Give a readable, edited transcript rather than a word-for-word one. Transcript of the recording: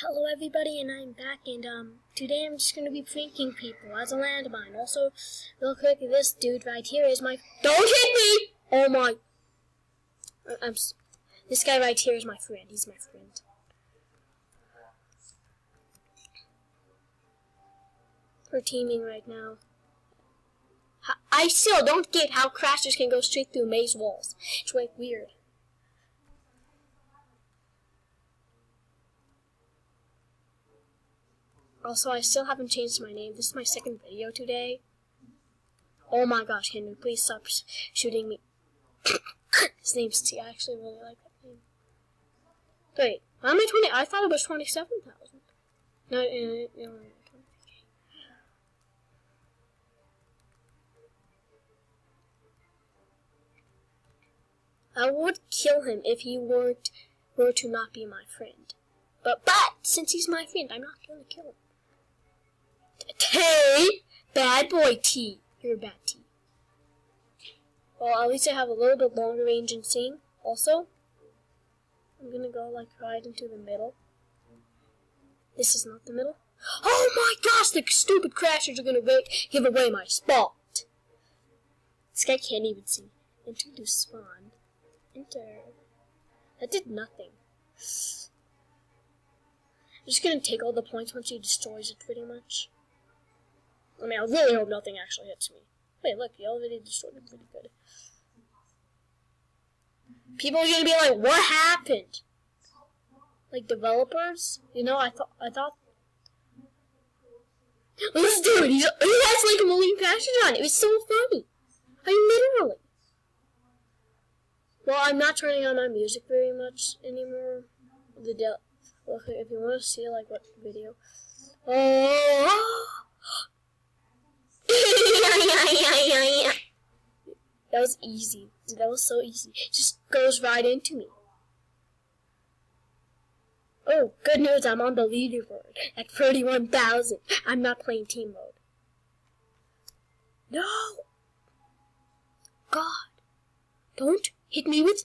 Hello everybody, and I'm back, and today I'm just gonna be pranking people as a landmine. Also, real quick, this dude right here is my— Don't hit me! Oh my— this guy right here is my friend. He's my friend. We're teaming right now. I still don't get how crashers can go straight through maze walls. It's like weird. Also, I still haven't changed my name. This is my second video today. Oh my gosh, Henry, please stop shooting me. His name's T. I actually really like that name. Wait, how am I 20? I thought it was 27,000. No, 20K. I would kill him if he were to not be my friend. But since he's my friend, I'm not gonna kill him. Hey, bad boy T. You're a bad T. Well, at least I have a little bit longer range in seeing. Also, I'm gonna go like right into the middle. This is not the middle. Oh my gosh, the stupid crashers are gonna give away my spot. This guy can't even see. Enter to spawn. Enter. That did nothing. I'm just gonna take all the points once he destroys it, pretty much. I mean, I really hope nothing actually hits me. Wait, look, he already destroyed it pretty good. People are gonna be like, what happened? Like, developers? You know, I thought... This dude, he has like a million crashes on it. It was so funny. I mean, literally. Well, I'm not turning on my music very much anymore. Look, if you want to see, like, what video. Oh! That was easy. Dude, that was so easy. It just goes right into me. Oh, good news, I'm on the leaderboard at 31,000. I'm not playing team mode. No! God. Don't hit me with